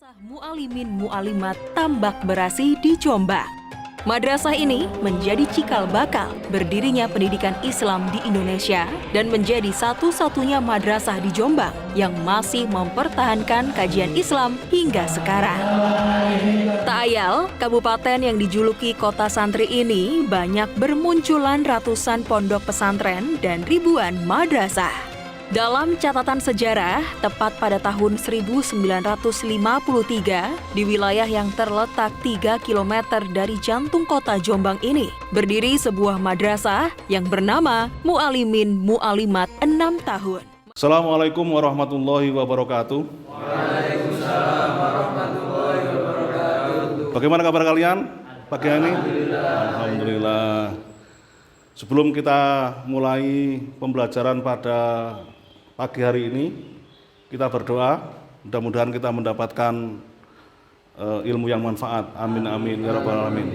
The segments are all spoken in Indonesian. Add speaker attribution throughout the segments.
Speaker 1: Madrasah Mu'alimin Mu'alimat Tambak Berasi di Jombang. Madrasah ini menjadi cikal bakal berdirinya pendidikan Islam di Indonesia dan menjadi satu-satunya madrasah di Jombang yang masih mempertahankan kajian Islam hingga sekarang. Tak ayal, kabupaten yang dijuluki kota santri ini banyak bermunculan ratusan pondok pesantren dan ribuan madrasah. Dalam catatan sejarah, tepat pada tahun 1953, di wilayah yang terletak 3 km dari jantung kota Jombang ini, berdiri sebuah madrasah yang bernama Mu'alimin Mu'alimat 6 tahun.
Speaker 2: Assalamualaikum warahmatullahi wabarakatuh.
Speaker 3: Waalaikumsalam warahmatullahi wabarakatuh.
Speaker 2: Bagaimana kabar kalian pagi ini? Alhamdulillah. Sebelum kita mulai pembelajaran pada pagi hari ini, kita berdoa, mudah-mudahan kita mendapatkan ilmu yang manfaat. Amin amin ya rabbal alamin.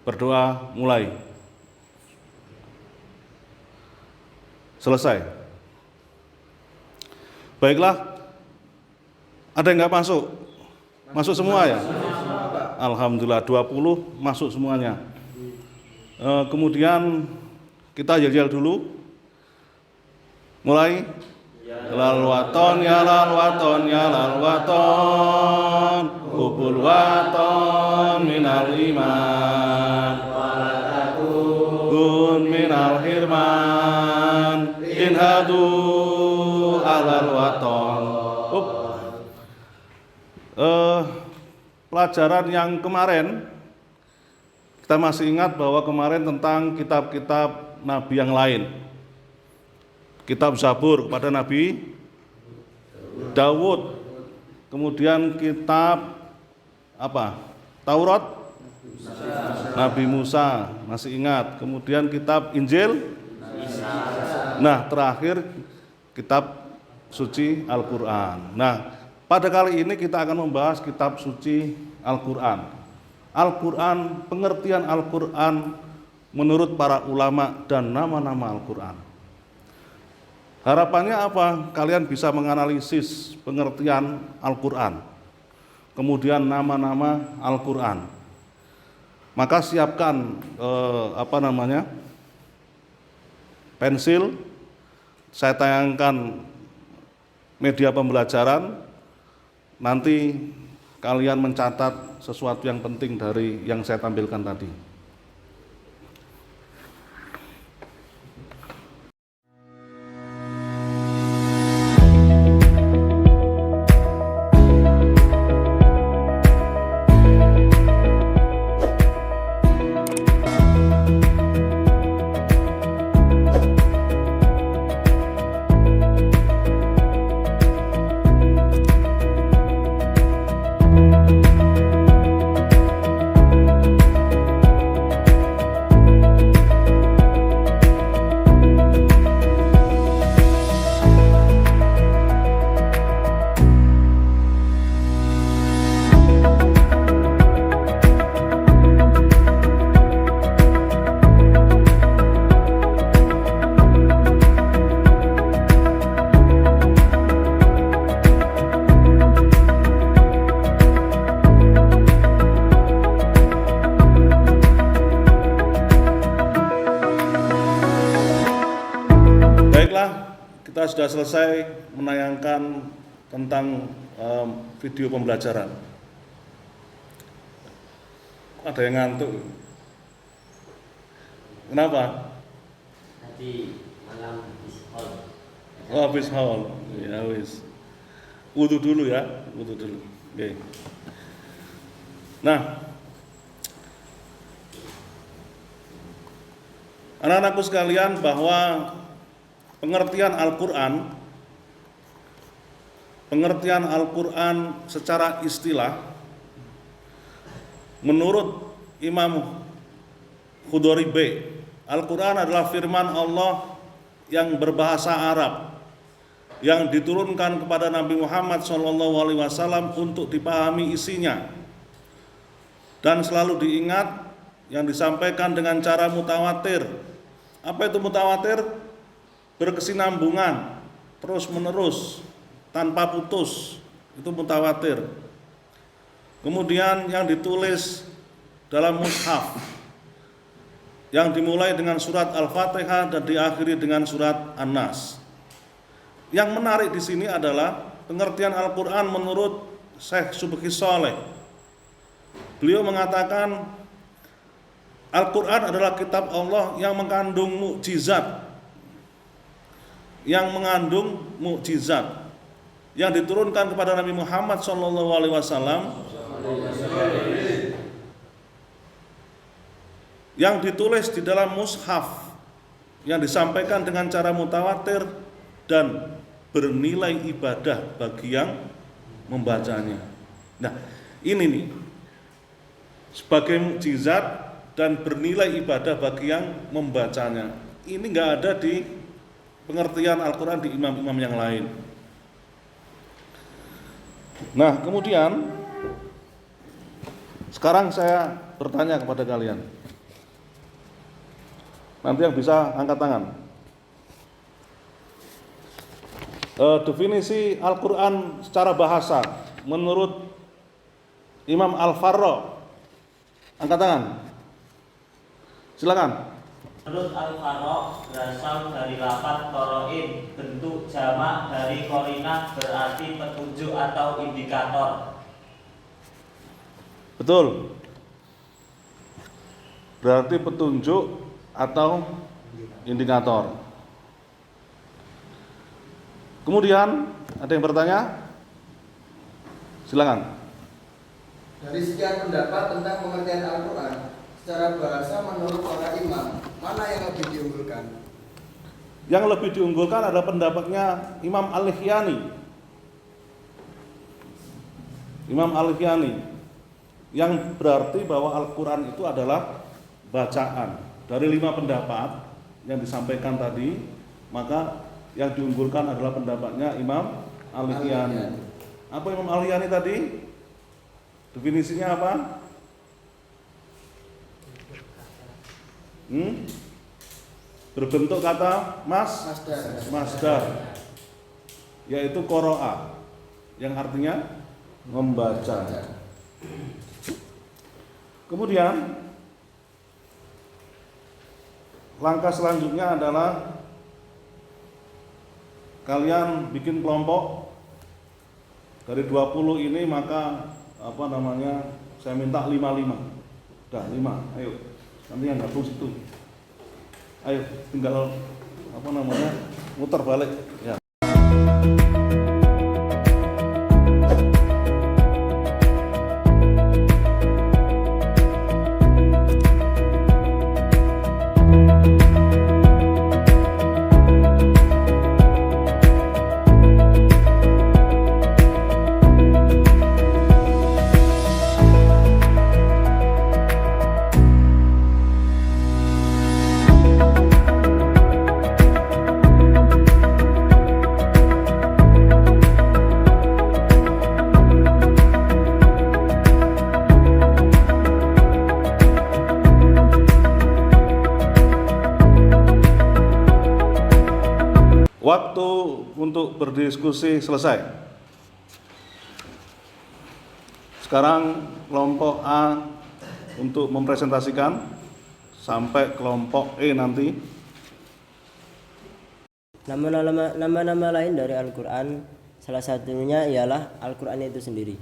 Speaker 2: Berdoa mulai. Selesai. Baiklah. Ada yang nggak masuk? Masuk semua ya? Alhamdulillah 20 masuk semuanya. Kemudian kita yel-yel dulu. Mulai. Lal waton ya lal waton ya lal waton, hubul waton minal iman, walatun minal hirman, inhadu alal waton. Pelajaran yang kemarin kita masih ingat bahwa kemarin tentang kitab-kitab Nabi yang lain. Kitab Zabur kepada Nabi Dawud, kemudian kitab apa? Taurat Nabi Musa, masih ingat. Kemudian kitab Injil. Nah, terakhir kitab suci Al-Qur'an. Nah, pada kali ini kita akan membahas kitab suci Al-Qur'an. Al-Qur'an, pengertian Al-Qur'an menurut para ulama dan nama-nama Al-Qur'an. Harapannya apa? Kalian bisa menganalisis pengertian Al-Qur'an, kemudian nama-nama Al-Qur'an. Maka siapkan pensil. Saya tayangkan media pembelajaran. Nanti kalian mencatat sesuatu yang penting dari yang saya tampilkan tadi. Kita sudah selesai menayangkan tentang video pembelajaran. Ada yang ngantuk? Kenapa?
Speaker 3: Nanti malam habis haul.
Speaker 2: Oh, habis haul. Ya wis. Wudu dulu ya, wudu dulu. Oke. Nah, anak-anakku sekalian, bahwa pengertian Al-Qur'an secara istilah, menurut Imam Khudoribe, Al-Qur'an adalah firman Allah yang berbahasa Arab yang diturunkan kepada Nabi Muhammad SAW untuk dipahami isinya dan selalu diingat, yang disampaikan dengan cara mutawatir. Apa itu mutawatir? Berkesinambungan, terus menerus, tanpa putus, itu mutawatir. Kemudian yang ditulis dalam mushaf, yang dimulai dengan surat Al-Fatihah dan diakhiri dengan surat An-Nas. Yang menarik di sini adalah pengertian Al-Quran menurut Syekh Subki Sholeh. Beliau mengatakan Al-Quran adalah kitab Allah yang mengandung mukjizat, yang diturunkan kepada Nabi Muhammad SAW, yang ditulis di dalam mushaf, yang disampaikan dengan cara mutawatir dan bernilai ibadah bagi yang membacanya. Nah, ini nih sebagai mukjizat dan bernilai ibadah bagi yang membacanya. Ini nggak ada di pengertian Al-Quran di imam-imam yang lain. Nah, kemudian sekarang saya bertanya kepada kalian. Nanti yang bisa angkat tangan. Definisi Al-Quran secara bahasa menurut Imam Al-Farra. Angkat tangan. Silakan.
Speaker 3: Menurut Al-Farra berasal dari lafaz qoro'in, bentuk jamak dari qarinah berarti petunjuk atau indikator.
Speaker 2: Betul. Berarti petunjuk atau indikator. Kemudian ada yang bertanya? Silakan.
Speaker 4: Dari sekian pendapat tentang pengertian Al-Quran secara bahasa menurut para imam, mana yang lebih diunggulkan?
Speaker 2: Yang lebih diunggulkan adalah pendapatnya Imam Al-Lihiyani. Imam Al-Lihiyani yang berarti bahwa Al-Quran itu adalah bacaan. Dari 5 pendapat yang disampaikan tadi, maka yang diunggulkan adalah pendapatnya Imam Al-Lihiyani. Apa Imam Al-Lihiyani tadi? Definisinya apa? Berbentuk kata masdar, yaitu qoro'a, yang artinya membaca. Kemudian langkah selanjutnya adalah kalian bikin kelompok dari 20 ini, maka saya minta 5. Udah 5, ayo. Nanti yang gabung situ. Ayo, tinggal muter balik ya. Waktu untuk berdiskusi selesai. Sekarang kelompok A untuk mempresentasikan sampai kelompok E nanti.
Speaker 5: Nama-nama lain dari Al-Quran, salah satunya ialah Al-Quran itu sendiri.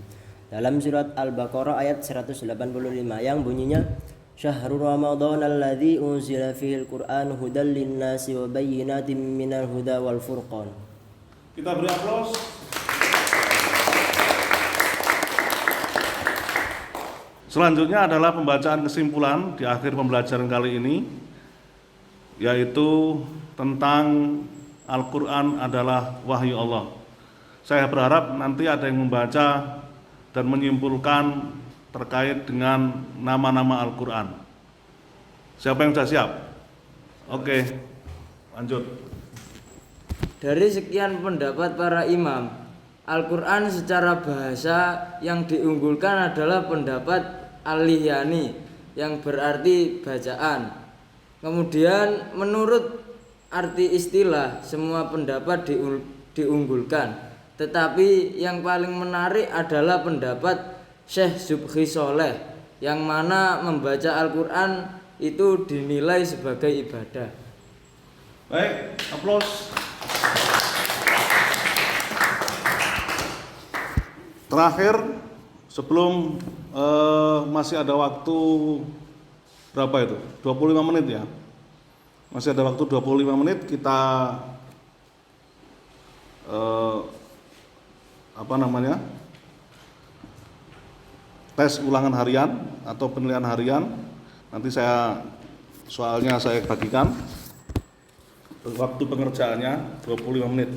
Speaker 5: Dalam surat Al-Baqarah ayat 185 yang bunyinya Syahrul Ramadan alladzi unzila fihil Qur'an hudal linnasi wa bayyinatin minal huda wal furqan.
Speaker 2: Kita beri aplaus. Selanjutnya adalah pembacaan kesimpulan di akhir pembelajaran kali ini, yaitu tentang Al-Quran adalah wahyu Allah. Saya berharap nanti ada yang membaca dan menyimpulkan terkait dengan nama-nama Al-Quran. Siapa yang sudah siap? Oke, lanjut.
Speaker 6: Dari sekian pendapat para imam, Al-Quran secara bahasa yang diunggulkan adalah pendapat Al-Lihiyani yang berarti bacaan. Kemudian menurut arti istilah semua pendapat diunggulkan, tetapi yang paling menarik adalah pendapat Syekh Subhi Soleh, yang mana membaca Al-Quran itu dinilai sebagai ibadah.
Speaker 2: Baik, aplaus. Terakhir, sebelum masih ada waktu berapa itu? 25 menit ya. Masih ada waktu 25 menit kita tes ulangan harian atau penilaian harian. Nanti soalnya saya bagikan. Waktu pengerjaannya 25 menit.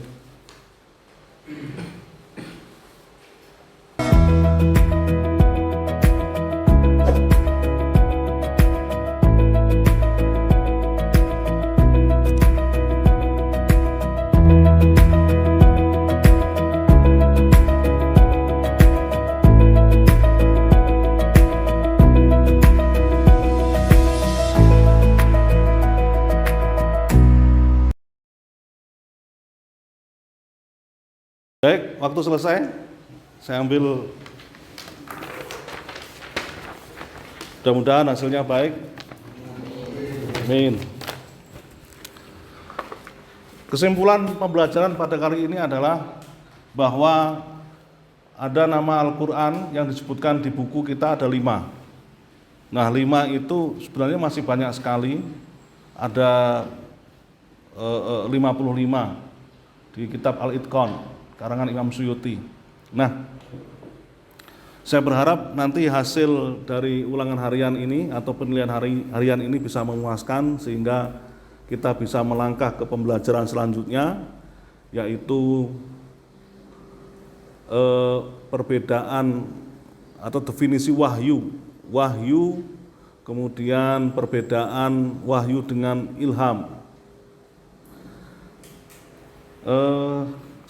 Speaker 2: Baik, waktu selesai. Saya ambil. Mudah-mudahan hasilnya baik. Amin. Kesimpulan pembelajaran pada kali ini adalah bahwa ada nama Al-Quran yang disebutkan di buku kita ada 5. Nah, 5 itu sebenarnya masih banyak sekali. Ada 55 di kitab Al-Itqan karangan Imam Suyuti. Nah, saya berharap nanti hasil dari ulangan harian ini atau penilaian harian ini bisa memuaskan sehingga kita bisa melangkah ke pembelajaran selanjutnya, yaitu perbedaan atau definisi wahyu, kemudian perbedaan wahyu dengan ilham.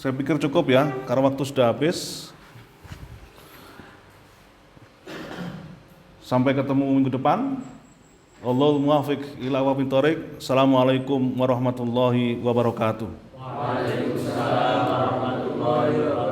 Speaker 2: Saya pikir cukup ya, karena waktu sudah habis. Sampai ketemu minggu depan. Wallahul muwaffiq ila aqwamit thoriq. Assalamualaikum warahmatullahi wabarakatuh.
Speaker 3: Waalaikumsalam warahmatullahi wabarakatuh.